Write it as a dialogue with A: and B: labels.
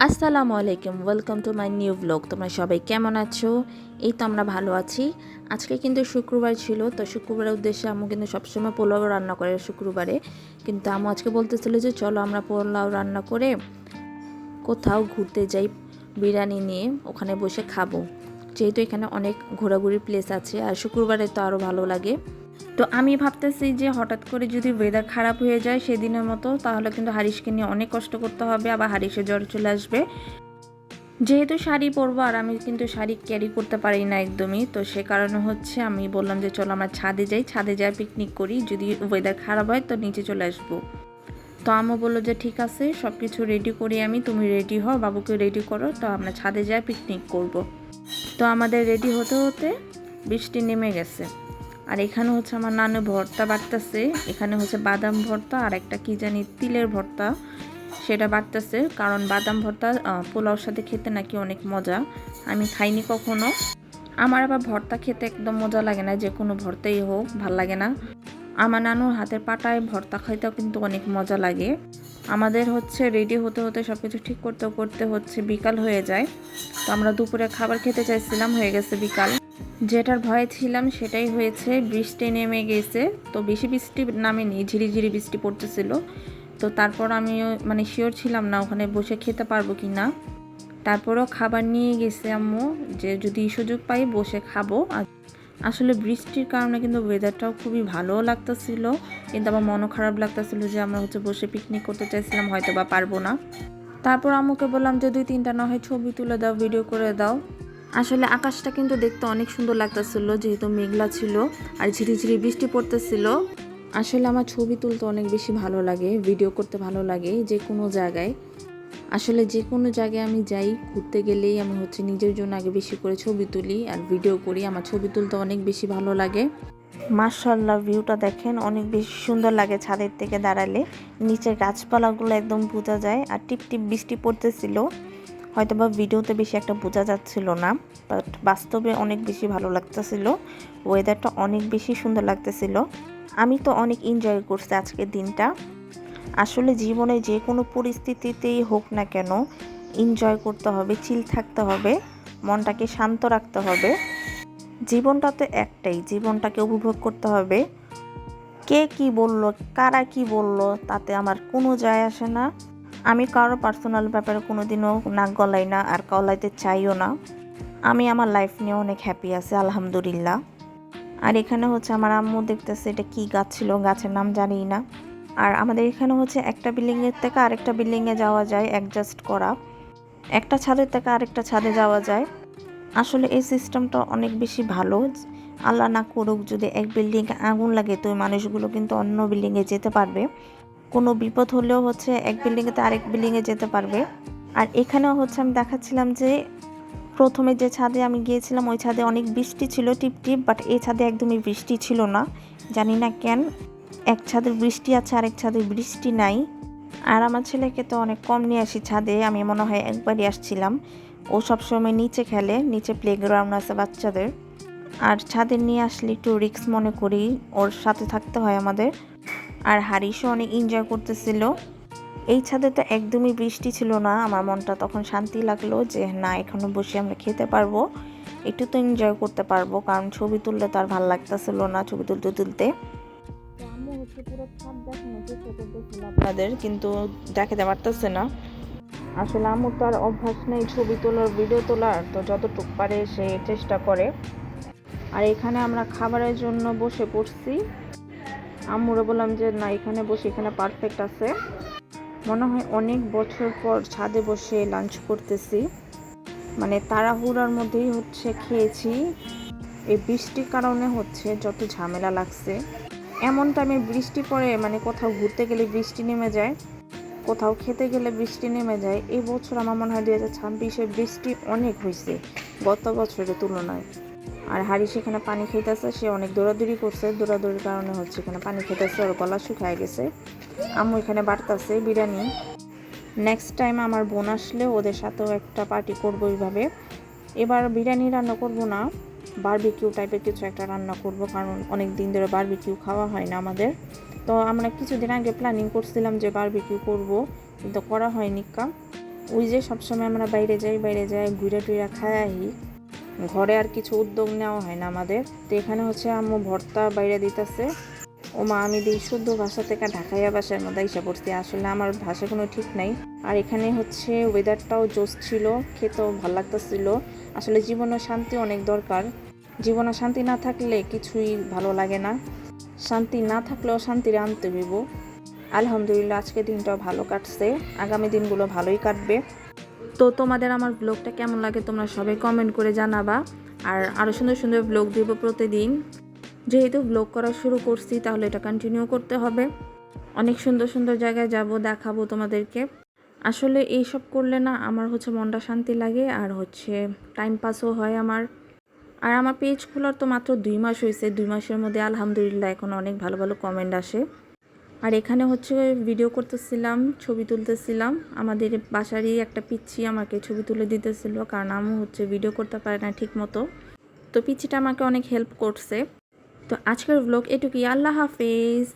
A: আসসালামু আলাইকুম, welcome to my new blog. তোমরা সবাই কেমন আছো? এই তো আমরা ভালো আছি। আজকে কিন্তু শুক্রবার ছিল, তো শুক্রবারের উদ্দেশ্যে আম্মু কিন্তু সবসময় পোলাও রান্না করে শুক্রবারে। কিন্তু আম্মু আজকে বলতেছিল যে চলো আমরা পোলাও রান্না করে কোথাও ঘুরতে যাই, বিরিয়ানি নিয়ে ওখানে বসে খাবো। যেহেতু এখানে অনেক ঘোরাঘুরির প্লেস আছে আর শুক্রবারে তো আরও ভালো লাগে। তো আমি ভাবতেছি যে হঠাৎ করে যদি ওয়েদার খারাপ হয়ে যায় সেদিনের মতো, তাহলে কিন্তু হারিসকে নিয়ে অনেক কষ্ট করতে হবে, আবার হারিসে জ্বর চলে আসবে। যেহেতু শাড়ি পরবো আর আমি কিন্তু শাড়ি ক্যারি করতে পারি না একদমই, তো সে কারণে হচ্ছে আমি বললাম যে চলো আমরা ছাদে যাই পিকনিক করি, যদি ওয়েদার খারাপ হয় তো নিচে চলে আসবো। তো আম্মু বললো যে ঠিক আছে, সব কিছু রেডি করি আমি, তুমি রেডি হও, বাবুকে রেডি করো, তো আমরা ছাদে যাই পিকনিক করব। তো আমাদের রেডি হতে হতে বৃষ্টি নেমে গেছে। আর এখানে হচ্ছে আমার নানু ভর্তা বাটতেছে, এখানে হচ্ছে বাদাম ভর্তা আর একটা কি জানি তিলের ভর্তা, সেটা বাটতেছে। কারণ বাদাম ভর্তা পোলাওর সাথে খেতে নাকি অনেক মজা। আমি খাইনি কখনো। আমার আবার ভর্তা খেতে একদম মজা লাগে না, যে কোনো ভর্তাই হোক ভাল লাগে না। আমার নানুর হাতের পাটায় ভর্তা খাইতেও কিন্তু অনেক মজা লাগে। আমাদের হচ্ছে রেডি হতে হতে সব কিছু ঠিক করতে করতে হচ্ছে বিকাল হয়ে যায়। তো আমরা দুপুরে খাবার খেতে চাইছিলাম, হয়ে গেছে বিকাল। যেটার ভয়ে ছিলাম সেটাই হয়েছে, বৃষ্টি নেমে গেছে। তো বেশি বৃষ্টি নামেনি, ঝিরিঝিরি বৃষ্টি পড়তেছিল। তো তারপর আমিও মানে শিওর ছিলাম না ওখানে বসে খেতে পারবো কি না। তারপরও খাবার নিয়ে গেছে আম্মু, যে যদি সুযোগ পাই বসে খাবো। আর আসলে বৃষ্টির কারণে কিন্তু ওয়েদারটাও খুবই ভালোও লাগতেছিল, কিন্তু আমার মনও খারাপ লাগতেছিল যে আমরা হচ্ছে বসে পিকনিক করতে চাইছিলাম, হয়তো বা পারবো না। তারপর আম্মুকে বললাম যে 2-3টা না হয় ছবি তুলে দাও, ভিডিও করে দাও। আসলে আকাশটা কিন্তু দেখতে অনেক সুন্দর লাগতেছিল, যেহেতু মেঘলা ছিল আর ঝিরিঝিরি বৃষ্টি পড়তেছিল। আসলে আমার ছবি তুলতে অনেক বেশি ভালো লাগে, ভিডিও করতে ভালো লাগে যে কোনো জায়গায়। আসলে যে কোনো জায়গায় আমি যাই ঘুরতে গেলেই আমি হচ্ছে নিজের জন্য আগে বেশি করে ছবি তুলি আর ভিডিও করি। আমার ছবি তুলতে অনেক বেশি ভালো লাগে। মাশাআল্লাহ, ভিউটা দেখেন, অনেক বেশি সুন্দর লাগে ছাদের থেকে দাঁড়ালে। নিচের গাছপালাগুলো একদম বোঝা যায় আর টিপ টিপ বৃষ্টি পড়তেছিল। হয়তো বা ভিডিওতে বেশি একটা বোঝা যাচ্ছিল না, বাট বাস্তবে অনেক বেশি ভালো লাগতেছিল। ওয়েদারটা অনেক বেশি সুন্দর লাগতেছিল। আমি তো অনেক এনজয় করছি আজকের দিনটা। আসলে জীবনে যে কোনো পরিস্থিতিতেই হোক না কেন এনজয় করতে হবে, চিল থাকতে হবে, মনটাকে শান্ত রাখতে হবে। জীবনটা তো একটাই, জীবনটাকে উপভোগ করতে হবে। কে কি বলল, কারা কি বলল, তাতে আমার কোনো যায় আসে না। আমি কারো পার্সোনাল ব্যাপারে কোনোদিনও নাক গলাই না আর গলাইতে চাইও না। আমি আমার লাইফ নিয়ে অনেক হ্যাপি আছি, আলহামদুলিল্লাহ। আর এখানে হচ্ছে আমার আম্মু দেখতেছে এটা কি গাছ ছিল, গাছের নাম জানি না। আর আমাদের এখানে হচ্ছে একটা বিল্ডিংয়ের থেকে আরেকটা বিল্ডিংয়ে যাওয়া যায় অ্যাডজাস্ট করা, একটা ছাদের থেকে আরেকটা ছাদে যাওয়া যায়। আসলে এই সিস্টেমটা অনেক বেশি ভালো। আল্লাহ না করুক যদি এক বিল্ডিংয়ে আগুন লাগে, তো ওই মানুষগুলো কিন্তু অন্য বিল্ডিংয়ে যেতে পারবে। কোনো বিপদ হলেও হচ্ছে এক বিল্ডিংয়েতে আরেক বিল্ডিংয়ে যেতে পারবে। আর এখানেও হচ্ছে আমি দেখাচ্ছিলাম যে প্রথমে যে ছাদে আমি গিয়েছিলাম ওই ছাদে অনেক বৃষ্টি ছিল টিপ টিপ, বাট এই ছাদে একদমই বৃষ্টি ছিল না, জানি না কেন। এক ছাদের বৃষ্টি আছে আরেক ছাদের বৃষ্টি নাই। আর আমার ছেলেকে তো অনেক কম নিয়ে আসি ছাদে, আমি মনে হয় একবারই আসছিলাম। ও সবসময় নিচে খেলে, নিচে প্লেগ্রাউন্ড আছে বাচ্চাদের। আর ছাদে নিয়ে আসলে একটু রিস্ক মনে করি, ওর সাথে থাকতে হয় আমাদের। আর হারিসও অনেক এনজয় করতেছিল। এই ছাদে তো একদমই বৃষ্টি ছিল না, আমার মনটা তখন শান্তি লাগলো যে না, এখানে বসে আমরা খেতে পারবো, একটু তো এনজয় করতে পারবো। কারণ ছবি তুললে তো আর ভালো লাগতেছিল না ছবি তুলতে তুলতে। তো আম্মু হচ্ছে পুরো ছাদ দেখানোর চেষ্টা করতেছিল আপনাদের, কিন্তু দেখাতে পারতেছে না। আসলে আম্মুর তো আর অভ্যাস নেই ছবি তোলার, ভিডিও তোলার, তো যতটুকু পারে সে চেষ্টা করে। আর এখানে আমরা খাবারের জন্য বসে পড়ছি। আম্মুরে বললাম যে না, এখানে বসে, এখানে পারফেক্ট আছে। মনে হয় অনেক বছর পর ছাদে বসে লাঞ্চ করতেছি, মানে তাড়াহুড়ার মধ্যেই হচ্ছে খেয়েছি। এই বৃষ্টির কারণে হচ্ছে যত ঝামেলা লাগছে। এমন টাইমে বৃষ্টি পড়ে, মানে কোথাও ঘুরতে গেলে বৃষ্টি নেমে যায়, কোথাও খেতে গেলে বৃষ্টি নেমে যায়। এই বছর আমার মনে হয় 2026-এ বৃষ্টি অনেক হয়েছে গত বছরের তুলনায়। আর হারি সেখানে পানি খেতেছে, সে অনেক দৌড়াদৌড়ি করছে, দৌড়াদৌড়ির কারণে হচ্ছে এখানে পানি খেতেছে, ওর গলা শুকায় গেছে। আম্মু এখানে বাড়তাছে বিরিয়ানি। নেক্সট টাইম আমার বোন আসলে ওদের সাথেও একটা পার্টি করবো এইভাবে। এবার বিরিয়ানি রান্না করব না, বারবিকিউ টাইপের কিছু একটা রান্না করব, কারণ অনেক দিন ধরে বারবিকিউ খাওয়া হয় না আমাদের। তো আমরা কিছুদিন আগে প্ল্যানিং করছিলাম যে বারবিকিউ করব, কিন্তু করা হয়নি। ওই যে সবসময় আমরা বাইরে যাই ঘুরে টুইরা খাই আহি, ঘরে আর কিছু উদ্যোগ নেওয়া হয় না আমাদের। তো এখানে হচ্ছে আম্মু ভর্তা বাইরে দিতেছে। ও মা, আমি দিই শুদ্ধ ভাষা থেকে ঢাকাইয়া ভাষার মধ্যে এসে পড়ছি, আসলে আমার ভাষা কোনো ঠিক নাই। আর এখানে হচ্ছে ওয়েদারটাও জোস ছিল, খেতেও ভালো লাগতেছিল। আসলে জীবনে শান্তি অনেক দরকার, জীবনে শান্তি না থাকলে কিছুই ভালো লাগে না, শান্তি না থাকলেও শান্তির আনতে হইব। আলহামদুলিল্লাহ আজকের দিনটাও ভালো কাটছে, আগামী দিনগুলো ভালোই কাটবে। তো তোমাদের আমার ব্লগটা কেমন লাগে তোমরা সবাই কমেন্ট করে জানাবা। আর আরও সুন্দর সুন্দর ব্লগ দেব প্রতিদিন। যেহেতু ব্লগ করা শুরু করছি তাহলে এটা কন্টিনিউ করতে হবে। অনেক সুন্দর সুন্দর জায়গায় যাব, দেখাবো তোমাদেরকে। আসলে এইসব করলে না আমার হচ্ছে মনটা শান্তি লাগে, আর হচ্ছে টাইম পাসও হয় আমার। আর আমার পেজ খোলার তো মাত্র 2 মাস হয়েছে, 2 মাসের মধ্যে আলহামদুলিল্লাহ এখন অনেক ভালো ভালো কমেন্ট আসে। আর এখানে হচ্ছে ভিডিও করতেছিলাম, ছবি তুলতেছিলাম। আমাদের বাসারই একটা পিচ্ছি আমাকে ছবি তুলে দিতেছিল, কারণ আমি হচ্ছে ভিডিও করতে পারে না ঠিক মতো। তো পিচ্ছিটা আমাকে অনেক হেল্প করছে। তো আজকের ব্লগ এটুকুই, আল্লাহ হাফেজ।